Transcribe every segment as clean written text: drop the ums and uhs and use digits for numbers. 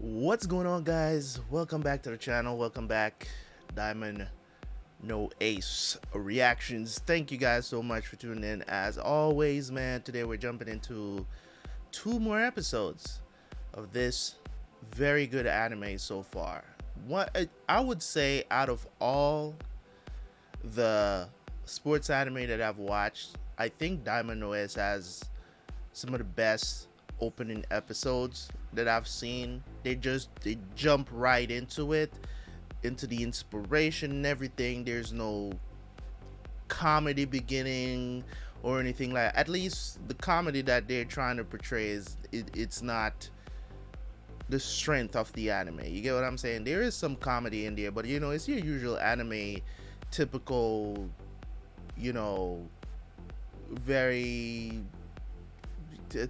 What's going on, guys? Welcome back to the channel. Welcome back, Diamond No Ace Reactions. Thank you guys so much for tuning in. As always, man, today we're jumping into two more episodes of this very good anime so far. What I would say, out of all the sports anime that I've watched, I think Diamond No Ace has some of the best opening episodes that I've seen. They jump right into it, into the inspiration and everything. There's no comedy beginning or anything like that. At least the comedy that they're trying to portray it's not the strength of the anime. You get what I'm saying? There is some comedy in there, but it's your usual anime typical, you know, very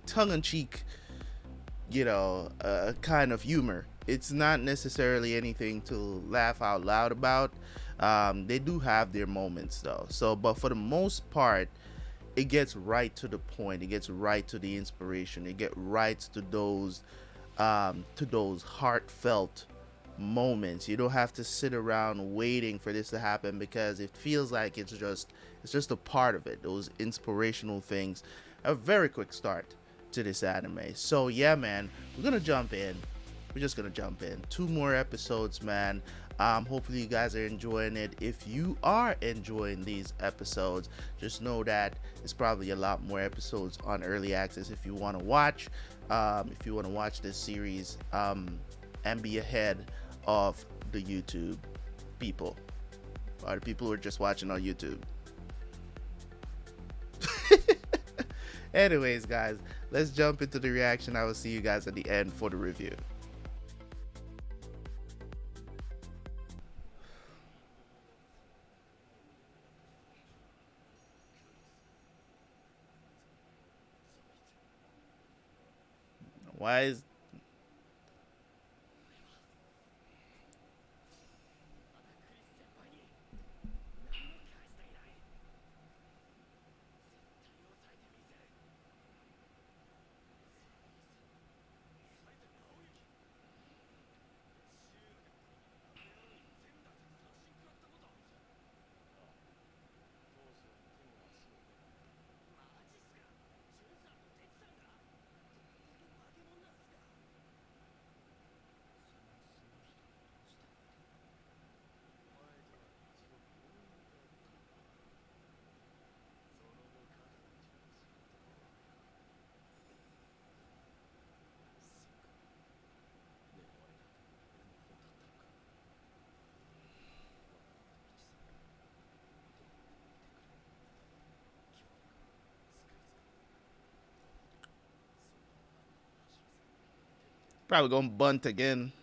tongue-in-cheek, kind of humor. It's not necessarily anything to laugh out loud about. They do have their moments though. But for the most part, it gets right to the point. It gets right to the inspiration. It gets right to those heartfelt moments. You don't have to sit around waiting for this to happen because it feels like it's just a part of it. Those inspirational things. A very quick start to this anime. So yeah, man, we're just gonna jump in. Two more episodes, man. Hopefully you guys are enjoying it. If you are enjoying these episodes, just know that it's probably a lot more episodes on early access if you want to watch. If you want to watch this series and be ahead of the YouTube people, or the people who are just watching on YouTube. Anyways, guys, let's jump into the reaction. I will see you guys at the end for the review. Why is probably gonna bunt again?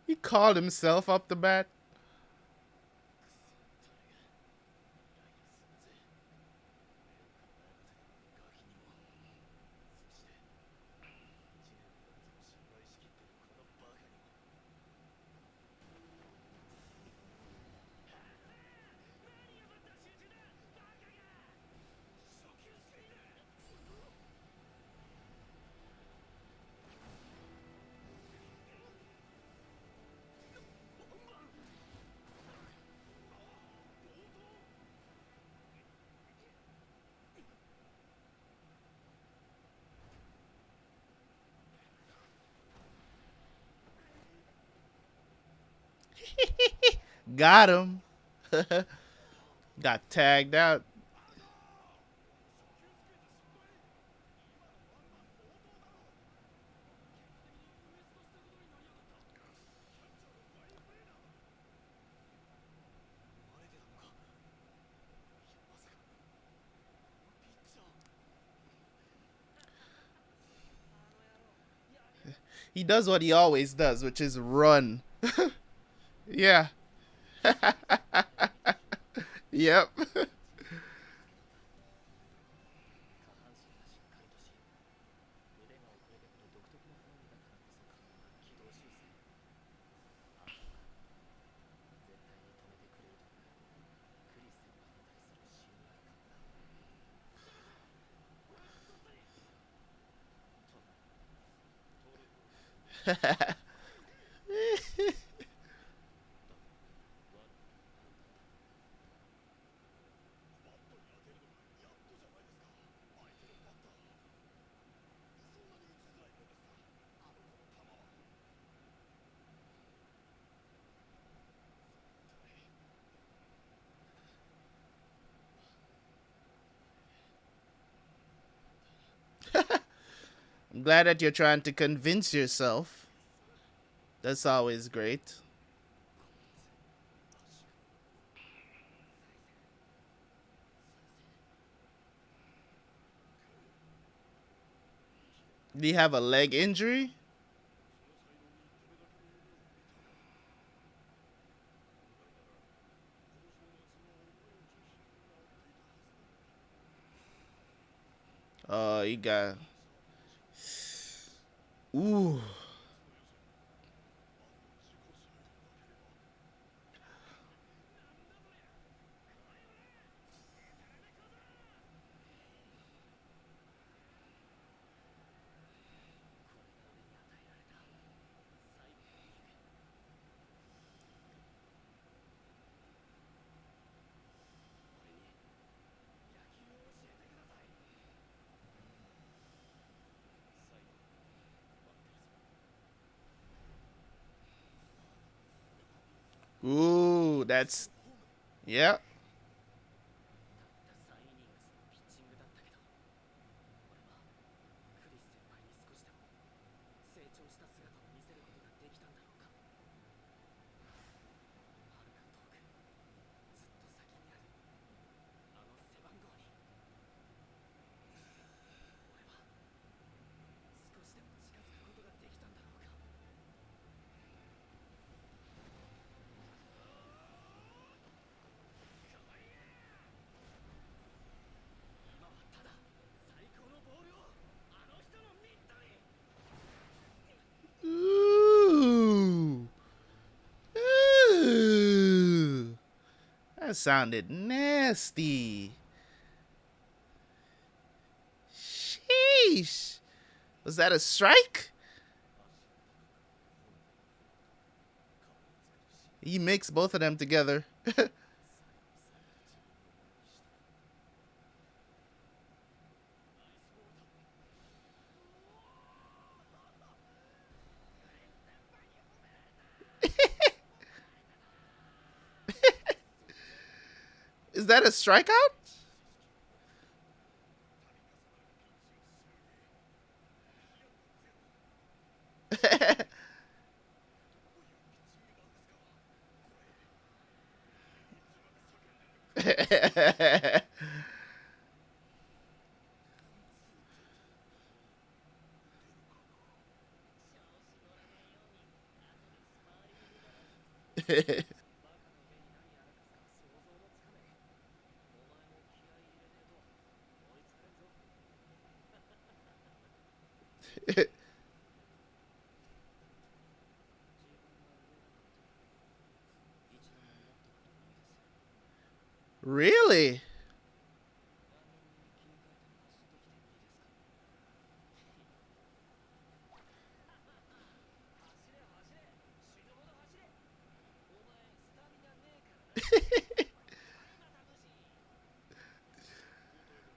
He called himself up the bat. Got him. Got tagged out. He does what he always does, which is run. Yeah. Yep. I'm glad that you're trying to convince yourself. That's always great. Do you have a leg injury? Oh, you got. Ooh. Ooh, that's. Yeah. Ooh. Ooh. That sounded nasty. Sheesh. Was that a strike? He mixed both of them together. Is that a strikeout? Really?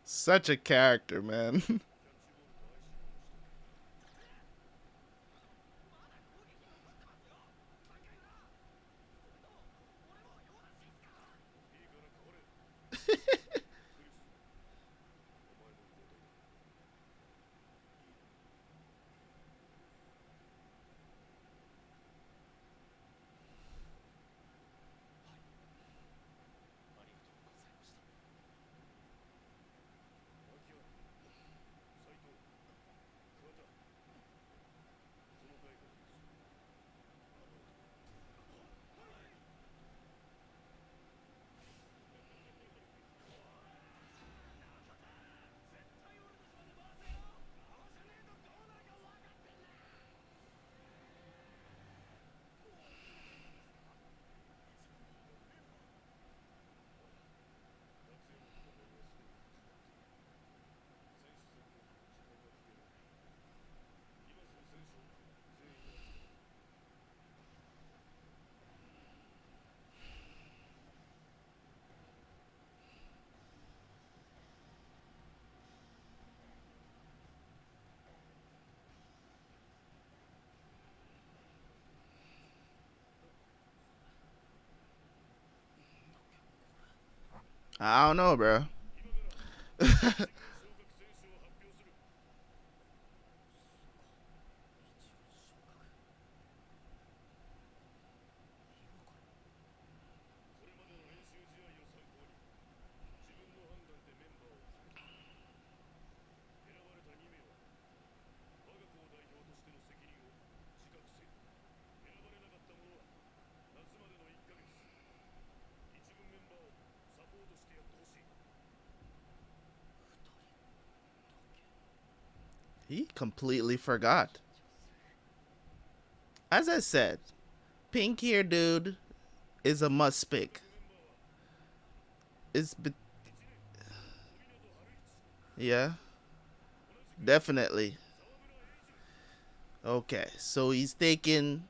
Such a character, man. I don't know, bro. He completely forgot. As I said, pink hair dude is a must pick. It's yeah, definitely. Okay, so he's taking.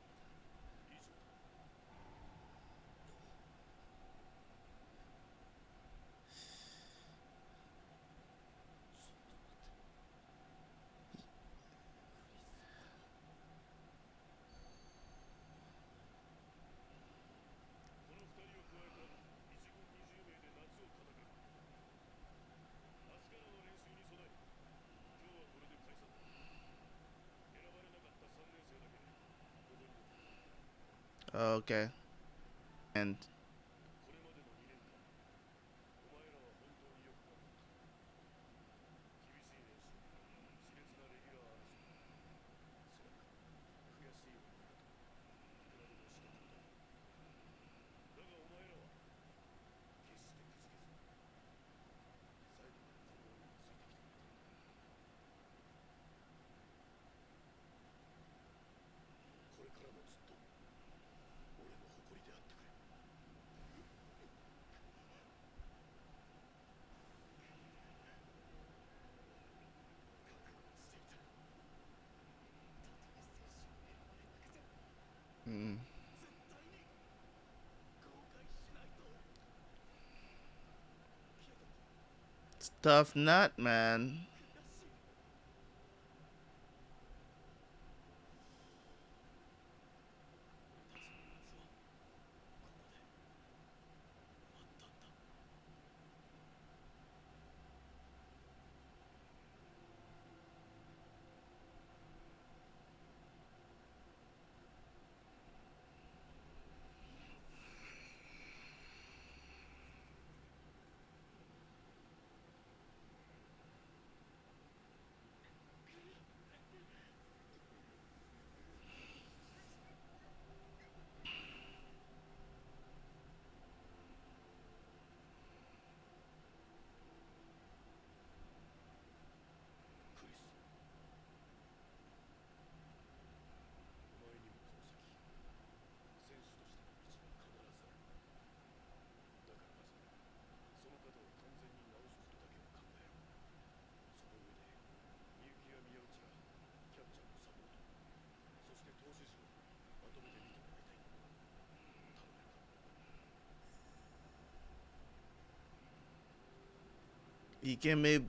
Okay, and mm, it's tough nut, man. He can maybe.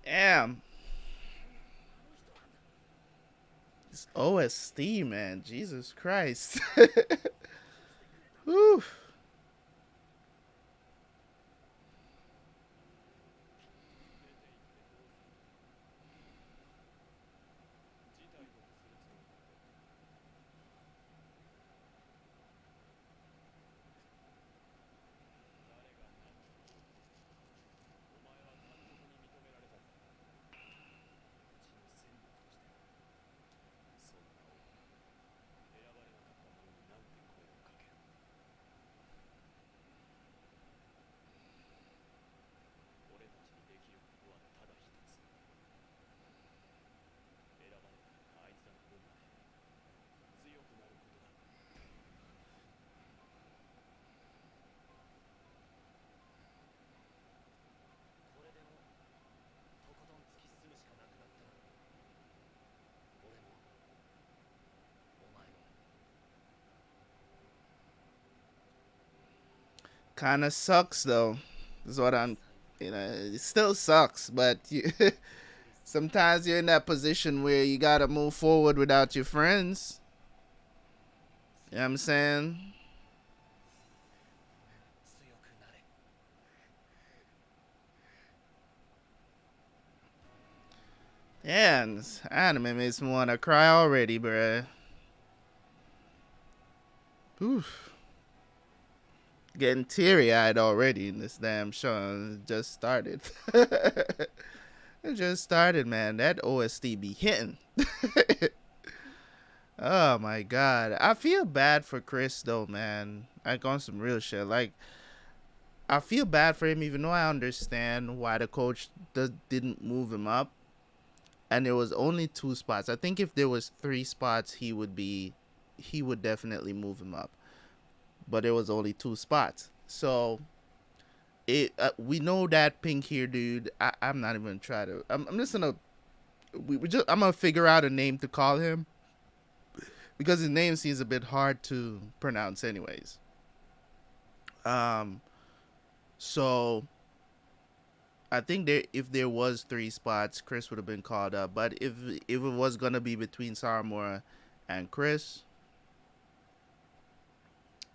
Damn. It's OST, man. Jesus Christ. Whew. Kind of sucks though. Is what I'm. It still sucks, but sometimes you're in that position where you gotta move forward without your friends. You know what I'm saying? Yeah, and this anime makes me wanna cry already, bruh. Oof. Getting teary eyed already in this damn show. It just started. It just started, man. That OST be hitting. Oh my god. I feel bad for Chris though, man. Like on some real shit. Like I feel bad for him even though I understand why the coach didn't move him up. And there was only 2 spots. I think if there was 3 spots he would definitely move him up. But there was only 2 spots. So we know that pink here dude. I'm not even trying to I'm just gonna I'm gonna figure out a name to call him because his name seems a bit hard to pronounce anyways. Um so I think if there was 3 spots, Chris would have been called up. But if it was gonna be between Sawamura and Chris,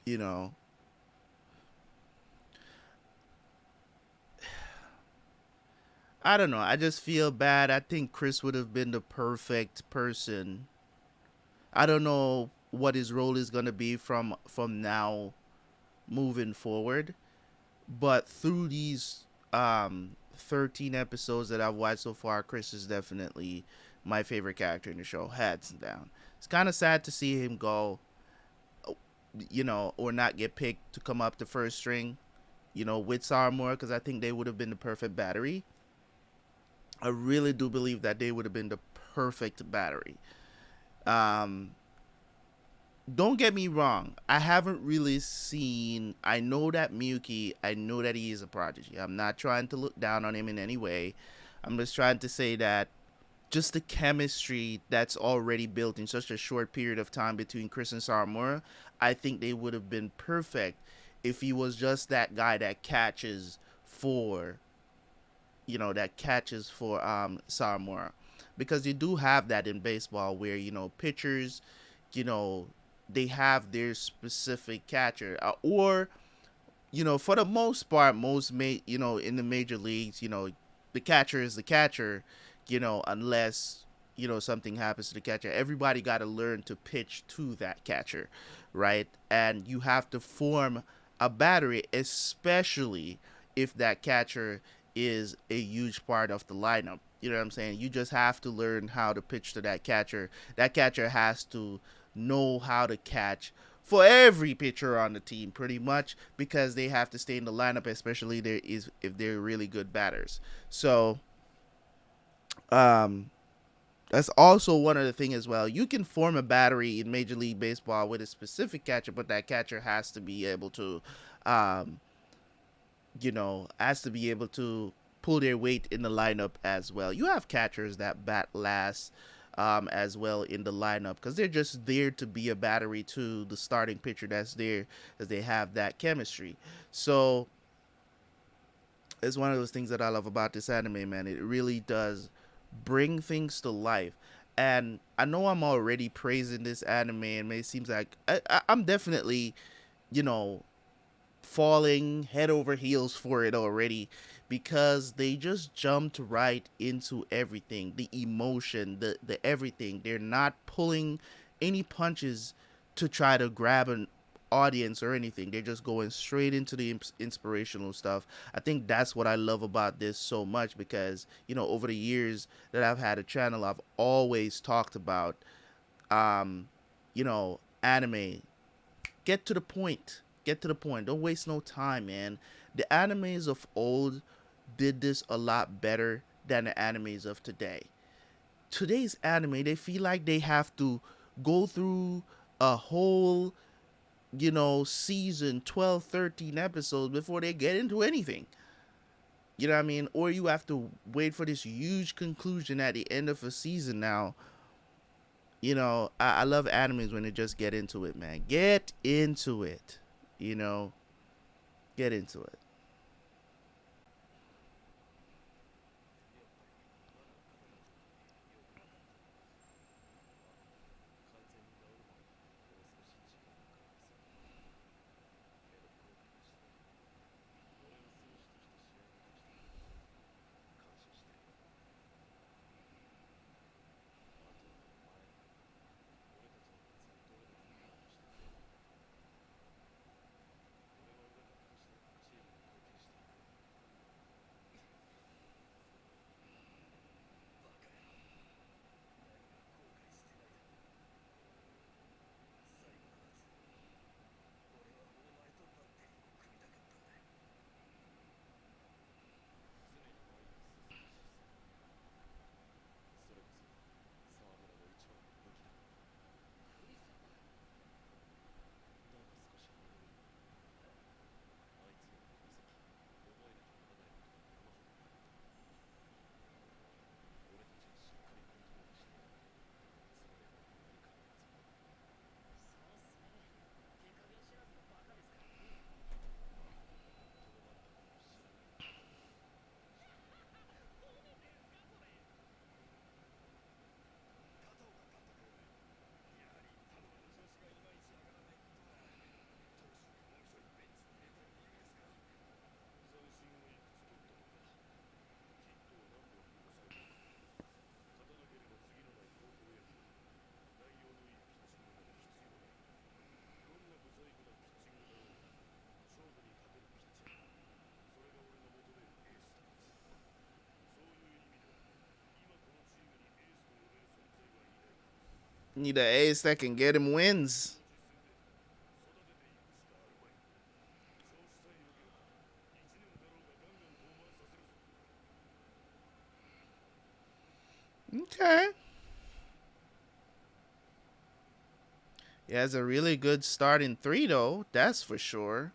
you know, I don't know. I just feel bad. I think Chris would have been the perfect person. I don't know what his role is gonna be from now moving forward, but through these 13 episodes that I've watched so far, Chris is definitely my favorite character in the show, hands down. It's kind of sad to see him go, or not get picked to come up the first string, with Sawamura, because I think they would have been the perfect battery. I really do believe that they would have been the perfect battery. Um, don't get me wrong. I haven't really seen. I know that Miyuki. I know that he is a prodigy. I'm not trying to look down on him in any way. I'm just trying to say that just the chemistry that's already built in such a short period of time between Chris and Sawamura, I think they would have been perfect if he was just that guy that catches for, Sawamura, because you do have that in baseball where pitchers, you know they have their specific catcher, or for the most part, in the major leagues, the catcher is the catcher, unless something happens to the catcher. Everybody got to learn to pitch to that catcher, right? And you have to form a battery, especially if that catcher is a huge part of the lineup. You know what I'm saying? You just have to learn how to pitch to that catcher. That catcher has to know how to catch for every pitcher on the team, pretty much, because they have to stay in the lineup, especially if they're really good batters. So, that's also one other thing as well. You can form a battery in Major League Baseball with a specific catcher, but that catcher has to be able to, um, pull their weight in the lineup as well. You have catchers that bat last, as well in the lineup, because they're just there to be a battery to the starting pitcher that's there, because they have that chemistry. So it's one of those things that I love about this anime, man. It really does bring things to life. And I know I'm already praising this anime, and it seems like I'm definitely, you know, falling head over heels for it already, because they just jumped right into everything, the emotion, the everything. They're not pulling any punches to try to grab an audience or anything. They're just going straight into the inspirational stuff. I think that's what I love about this so much, because over the years that I've had a channel, I've always talked about anime. Get to the point. Get to the point. Don't waste no time, man. The animes of old did this a lot better than the animes of today. Today's anime, they feel like they have to go through a whole, season, 12, 13 episodes before they get into anything. You know what I mean? Or you have to wait for this huge conclusion at the end of a season now. I love animes when they just get into it, man. Get into it. get into it. Need an ace that can get him wins. Okay. He has a really good starting three, though. That's for sure.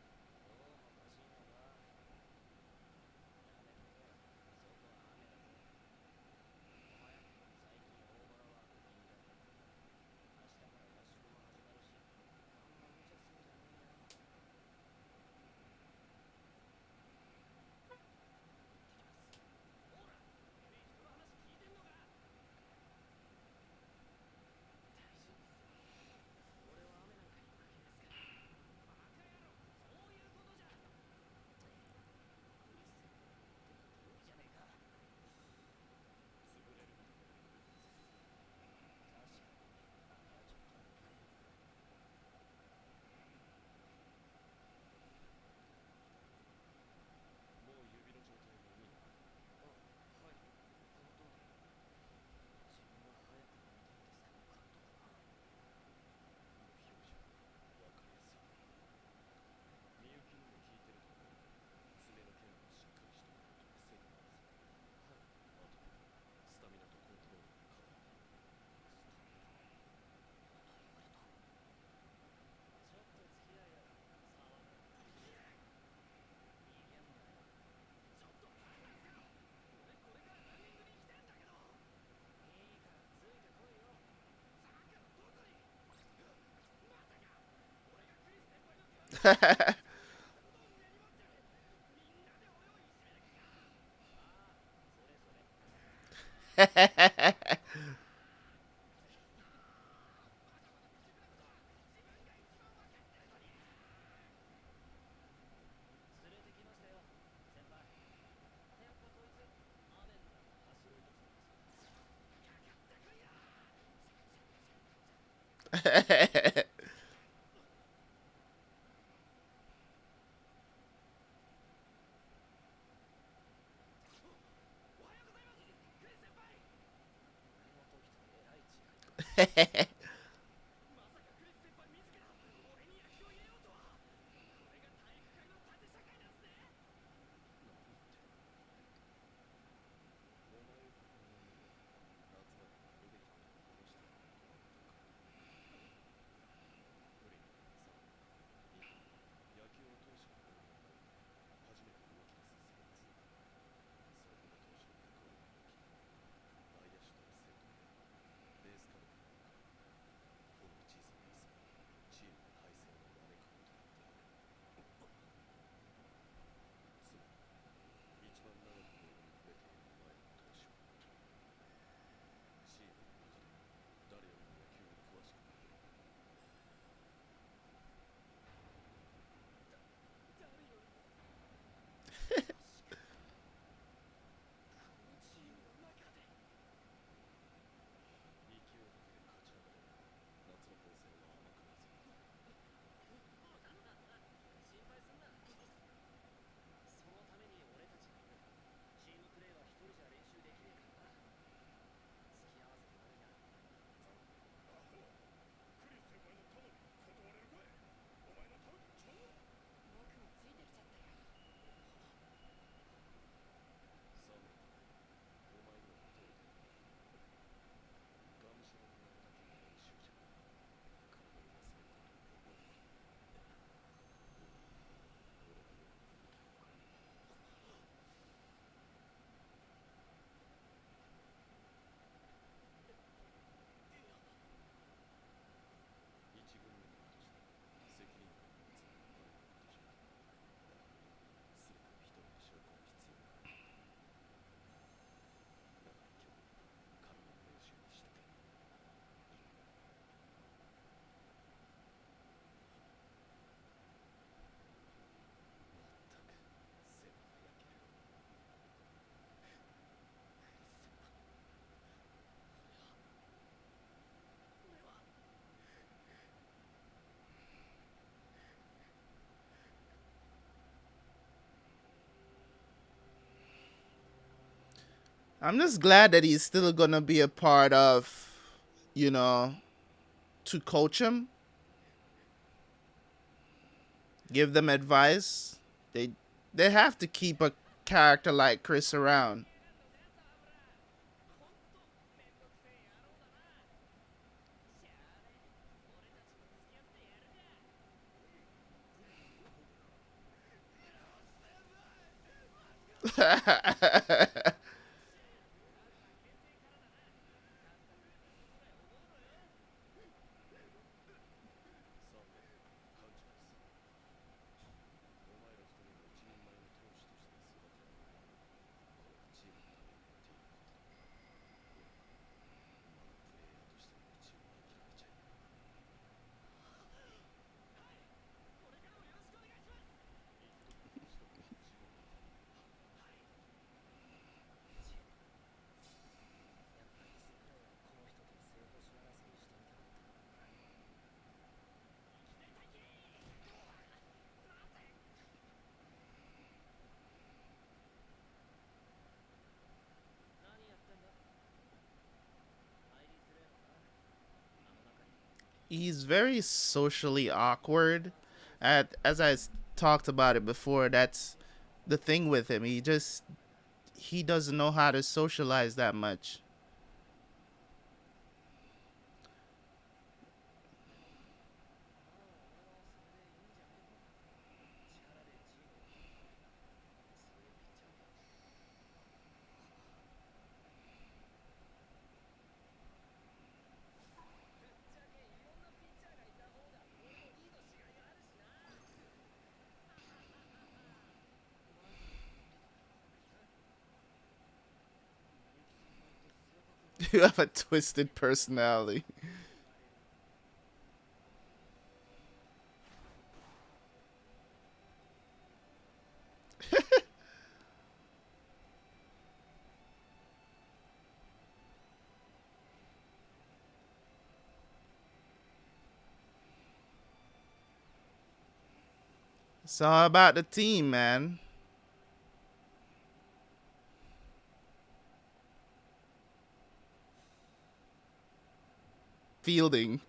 I'm just glad that he's still gonna be a part of, you know, to coach him, give them advice. They they have to keep a character like Chris around. He's very socially awkward. As talked about it before, that's the thing with him. He doesn't know how to socialize that much. You have a twisted personality. It's all about the team, man. Fielding.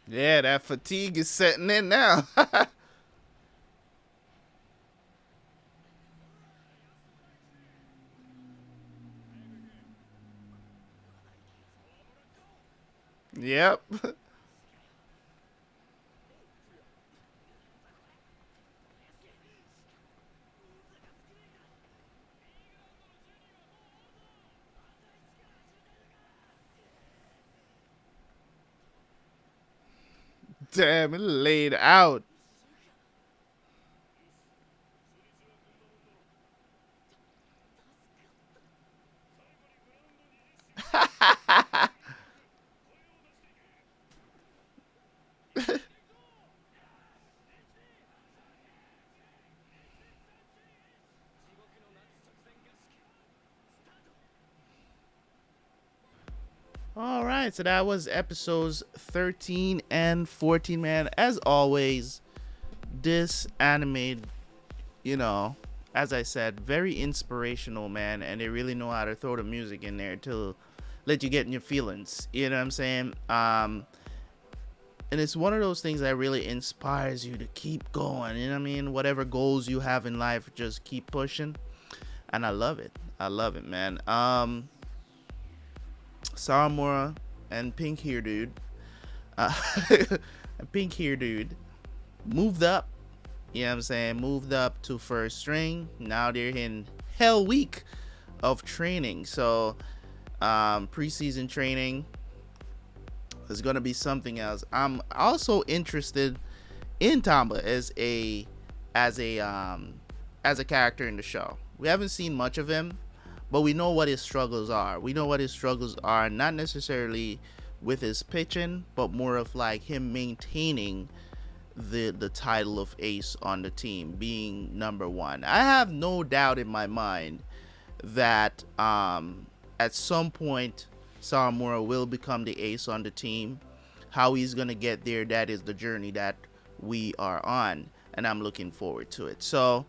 Yeah, that fatigue is setting in now. Yep. Damn, it laid out. All right, so that was episodes 13 and 14, man. As always, this anime, you know, as I said, very inspirational, man, and they really know how to throw the music in there to let you get in your feelings. You know what I'm saying? And it's one of those things that really inspires you to keep going. You know what I mean? Whatever goals you have in life, just keep pushing. And I love it. I love it, man. Sawamura and Pink Hair Dude, uh, Pink Hair Dude moved up. You know what I'm saying? Moved up to first string. Now they're in hell week of training. So preseason training is gonna be something else. I'm also interested in Tamba as a character in the show. We haven't seen much of him, but we know what his struggles are. We know what his struggles are, not necessarily with his pitching, but more of like him maintaining the title of ace on the team, being number one. I have no doubt in my mind that at some point Sawamura will become the ace on the team. How he's gonna get there, that is the journey that we are on, and I'm looking forward to it. So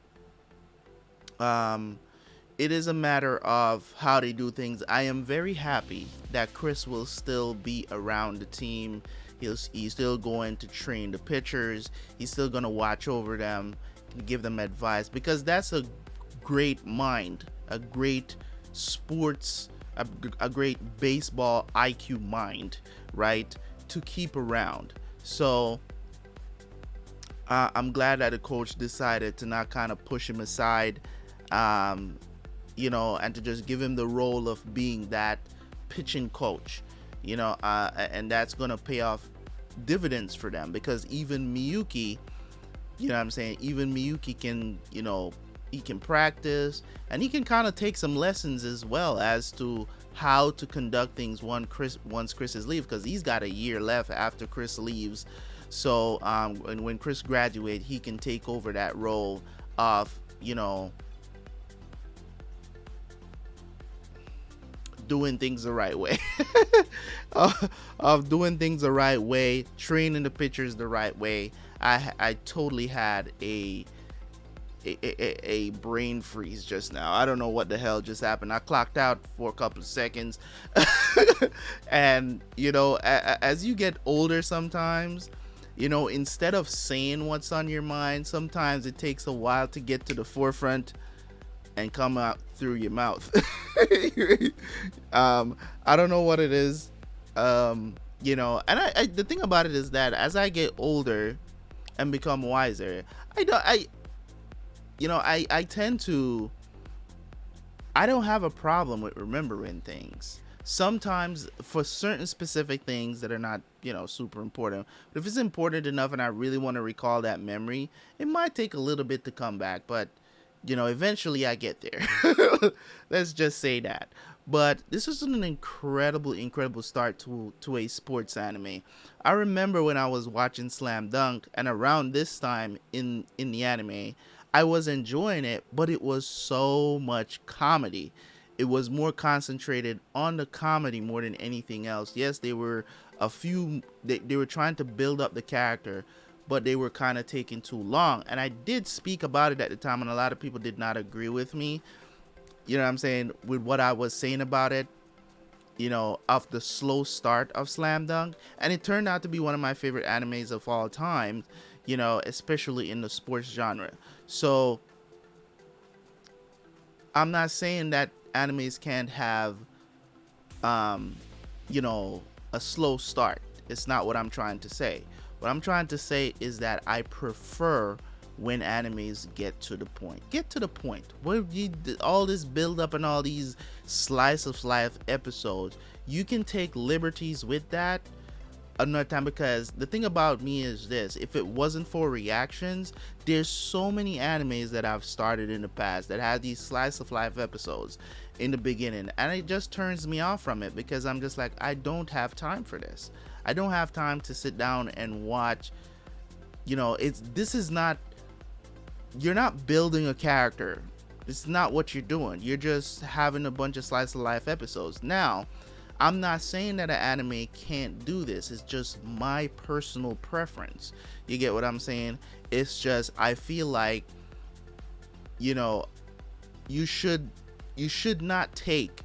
it is a matter of how they do things. I am very happy that Chris will still be around the team. He's still going to train the pitchers. He's still going to watch over them, give them advice, because that's a great mind, a great sports, a great baseball IQ mind, right, to keep around. So I'm glad that the coach decided to not kind of push him aside, you know, and to just give him the role of being that pitching coach, you know, and that's going to pay off dividends for them, because even Miyuki, you know what I'm saying, even Miyuki can, you know, he can practice and he can kind of take some lessons as well as to how to conduct things once Chris is leave, because he's got a year left after Chris leaves. So when Chris graduates, he can take over that role of, you know, doing things the right way, of doing things the right way, training the pitchers the right way. I totally had a brain freeze just now. I don't know what the hell just happened. I clocked out for a couple of seconds. And you know, as you get older, sometimes, you know, instead of saying what's on your mind, sometimes it takes a while to get to the forefront and come out through your mouth. I don't know what it is. You know, and I the thing about it is that as I get older and become wiser, I tend to, I don't have a problem with remembering things. Sometimes for certain specific things that are not, you know, super important. But if it's important enough and I really want to recall that memory, it might take a little bit to come back, but you know, eventually I get there. Let's just say that. But this was an incredible start to a sports anime. I remember when I was watching Slam Dunk, and around this time in the anime, I was enjoying it, but it was so much comedy. It was more concentrated on the comedy more than anything else. Yes, they were they were trying to build up the character, but they were kind of taking too long. And I did speak about it at the time, and a lot of people did not agree with me, you know what I'm saying, with what I was saying about it, you know, of the slow start of Slam Dunk. And it turned out to be one of my favorite animes of all time, you know, especially in the sports genre. So I'm not saying that animes can't have, you know, a slow start. It's not what I'm trying to say. What I'm trying to say is that I prefer when animes get to the point. Get to the point. All this build up and all these slice of life episodes, you can take liberties with that another time, because the thing about me is this: if it wasn't for reactions, there's so many animes that I've started in the past that had these slice of life episodes in the beginning, and it just turns me off from it, because I'm just like, I don't have time for this. I don't have time to sit down and watch, this is not, you're not building a character. It's not what you're doing. You're just having a bunch of slice of life episodes. Now, I'm not saying that an anime can't do this. It's just my personal preference. You get what I'm saying? It's just, I feel like, you should not take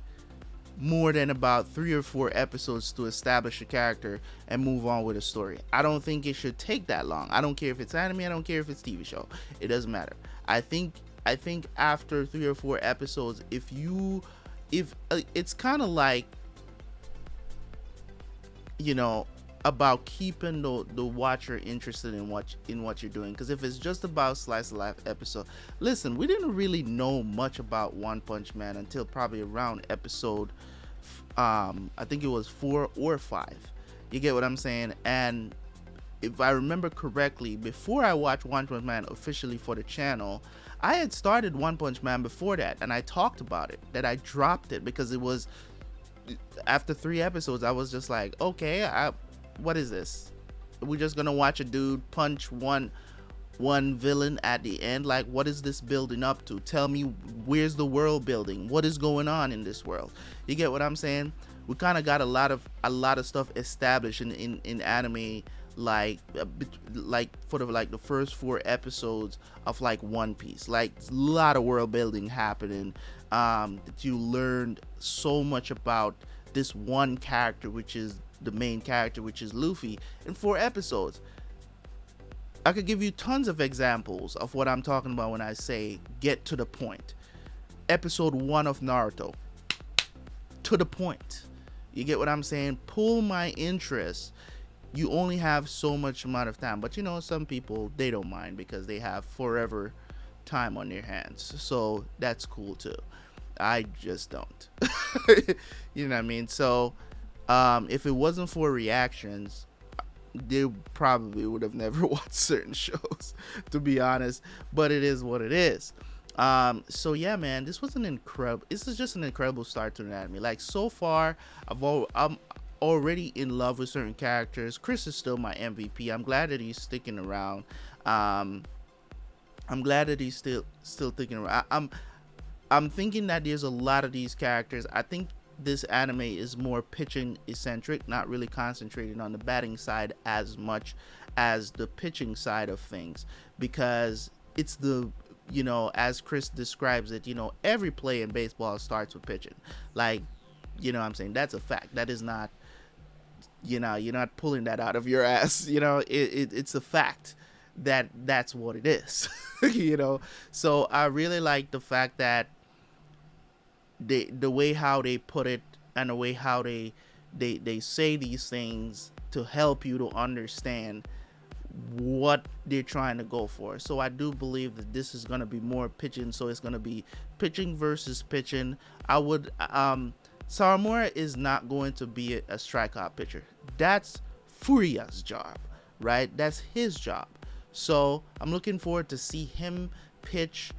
more than about 3 or 4 episodes to establish a character and move on with a story. I don't think it should take that long. I don't care if it's anime, I don't care if it's TV show. It doesn't matter. I think after 3 or 4 episodes, if it's kind of like, about keeping the watcher interested in what you're doing. Because if it's just about slice of life episode, listen, we didn't really know much about One Punch Man until probably around episode I think it was 4 or 5. You get what I'm saying? And if I remember correctly, before I watched One Punch Man officially for the channel, I had started One Punch Man before that, and I talked about it, that I dropped it because it was, after 3 episodes, I was just like, okay, what is this? We're just gonna watch a dude punch one villain at the end? Like, what is this building up to? Tell me, where's the world building? What is going on in this world? You get what I'm saying? We kind of got a lot of stuff established in anime, like for the first 4 episodes of like One Piece. Like, a lot of world building happening. That you learned so much about this one character, which is the main character, which is Luffy, in 4 episodes. I could give you tons of examples of what I'm talking about when I say get to the point. Episode 1 of Naruto, to the point. You get what I'm saying? Pull my interest. You only have so much amount of time, but some people, they don't mind because they have forever time on their hands, so that's cool too. I just don't. You know what I mean? So if it wasn't for reactions, they probably would have never watched certain shows, to be honest, but it is what it is. So yeah, man, this is just an incredible start to an anime. Like, so far, I'm already in love with certain characters. Chris is still my MVP. I'm glad that he's sticking around. I'm glad that he's still sticking around. I'm thinking that there's a lot of these characters. I think this anime is more pitching eccentric, not really concentrating on the batting side as much as the pitching side of things, because it's as Chris describes it, every play in baseball starts with pitching. Like, what I'm saying, that's a fact. That is not, you're not pulling that out of your ass. It's a fact that's what it is. So I really like the fact that the way how they put it, and the way how they say these things to help you to understand what they're trying to go for. So I do believe that this is going to be more pitching. So it's going to be pitching versus pitching. Sawamura is not going to be a strikeout pitcher. That's Furia's job, right? That's his job. So I'm looking forward to see him pitch.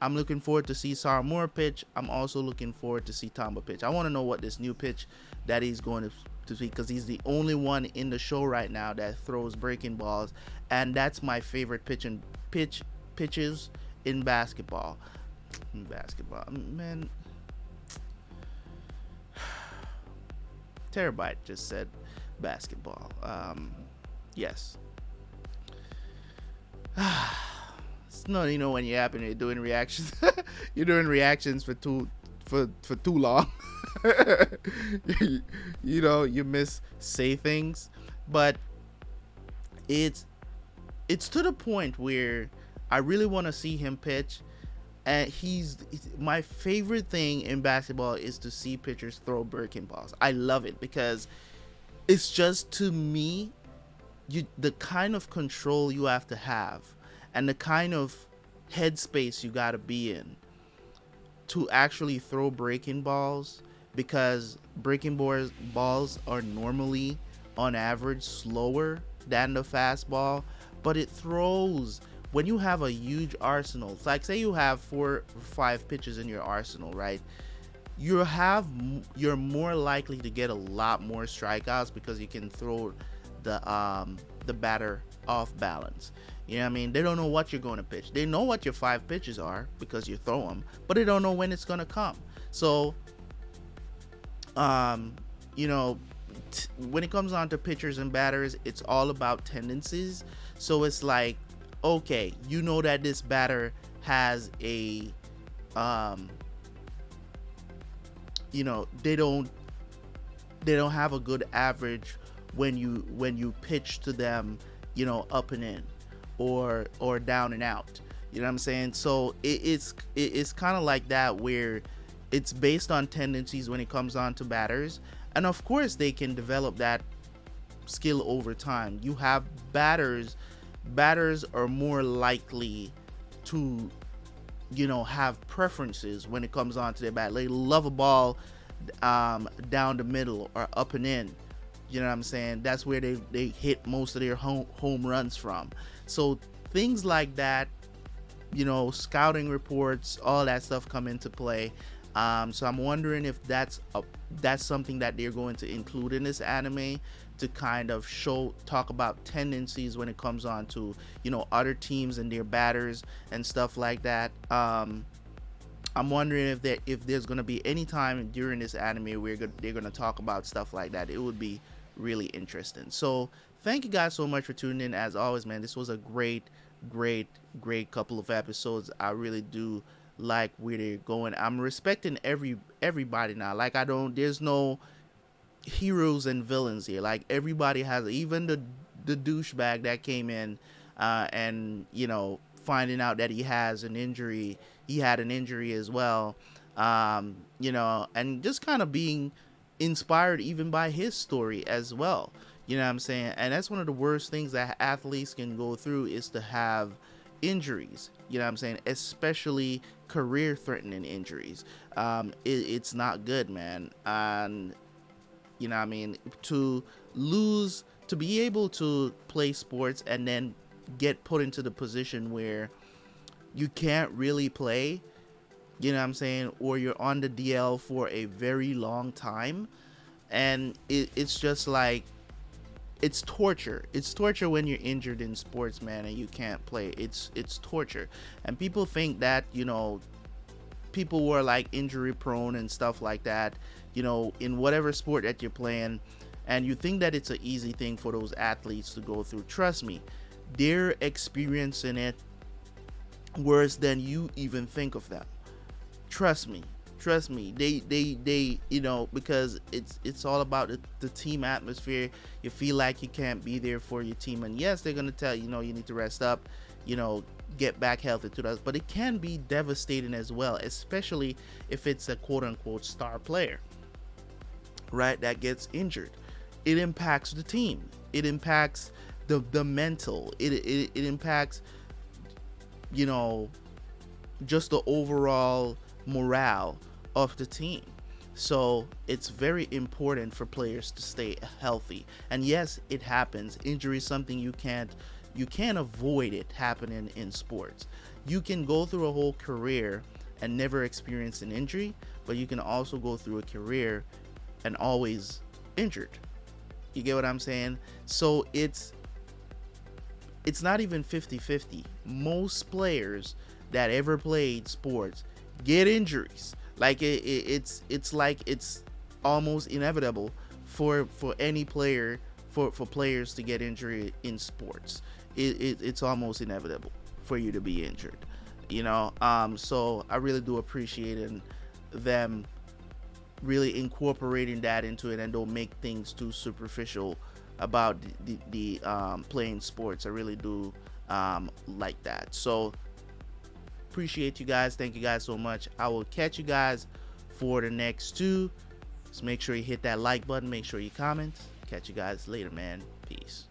I'm looking forward to see Sawamura pitch. I'm also looking forward to see Tamba pitch. I want to know what this new pitch that he's going to see, because he's the only one in the show right now that throws breaking balls, and that's my favorite pitches in basketball. Man, Terabyt just said basketball. Yes. It's not, when you're doing reactions, you're doing reactions for too long. You say things, but it's to the point where I really want to see him pitch. And my favorite thing in basketball is to see pitchers throw breaking balls. I love it because It's just, to me, the kind of control you have to have and the kind of headspace you got to be in to actually throw breaking balls, because balls are normally on average slower than the fastball, but it throws. When you have a huge arsenal, it's like, say you have 4 or 5 pitches in your arsenal, right? You're more likely to get a lot more strikeouts because you can throw the batter off balance. You know what I mean? They don't know what you're going to pitch. They know what your 5 pitches are because you throw them, but they don't know when it's going to come. So, you know, when it comes on to pitchers and batters, it's all about tendencies. So it's like, okay, you know that this batter has a, you know, they don't have a good average when you pitch to them, you know, up and in or down and out. You know what I'm saying? So it's kind of like that, where it's based on tendencies when it comes on to batters, and of course they can develop that skill over time. You have batters are more likely to, you know, have preferences when it comes on to their bat. They love a ball down the middle or up and in. You know what I'm saying? That's where they hit most of their home runs from. So things like that, you know, scouting reports, all that stuff come into play. So I'm wondering if that's something that they're going to include in this anime, to kind of talk about tendencies when it comes on to, you know, other teams and their batters and stuff like that. I'm wondering if there's going to be any time during this anime where they're going to talk about stuff like that. It would be really interesting. So thank you guys so much for tuning in. As always, man, this was a great couple of episodes. I really do like where they're going. I'm respecting everybody now. Like, there's no heroes and villains here. Like, everybody has, even the douchebag that came in and, you know, finding out that he had an injury as well, you know, and just kind of being inspired even by his story as well. You know what I'm saying? And that's one of the worst things that athletes can go through, is to have injuries. You know what I'm saying? Especially career threatening injuries. It's not good, man. And you know what I mean, to be able to play sports and then get put into the position where you can't really play, you know what I'm saying, or you're on the DL for a very long time, and it's just like, it's torture. It's torture when you're injured in sports, man, and you can't play. It's torture. And people think that, you know, people who are like injury prone and stuff like that, you know, in whatever sport that you're playing, and you think that it's an easy thing for those athletes to go through. Trust me, they're experiencing it worse than you even think of them. Trust me. They you know, because it's all about the team atmosphere. You feel like you can't be there for your team, and yes, they're gonna tell you, you know, you need to rest up, you know, get back healthy to us. But it can be devastating as well, especially if it's a quote-unquote star player, right, that gets injured. It impacts the team. It impacts the mental. It impacts, you know, just the overall morale of the team. So it's very important for players to stay healthy. And yes, it happens. Injury is something you can't avoid it happening in sports. You can go through a whole career and never experience an injury, but you can also go through a career and always injured. You get what I'm saying? So it's not even 50-50. Most players that ever played sports get injuries. Like it's like it's almost inevitable for any player, for players to get injured in sports. It's almost inevitable for you to be injured, you know. So I really do appreciate them really incorporating that into it, and don't make things too superficial about the playing sports. I really do like that. So appreciate you guys. Thank you guys so much. I will catch you guys for the next two. Just make sure you hit that like button, make sure you comment, Catch you guys later, man. Peace.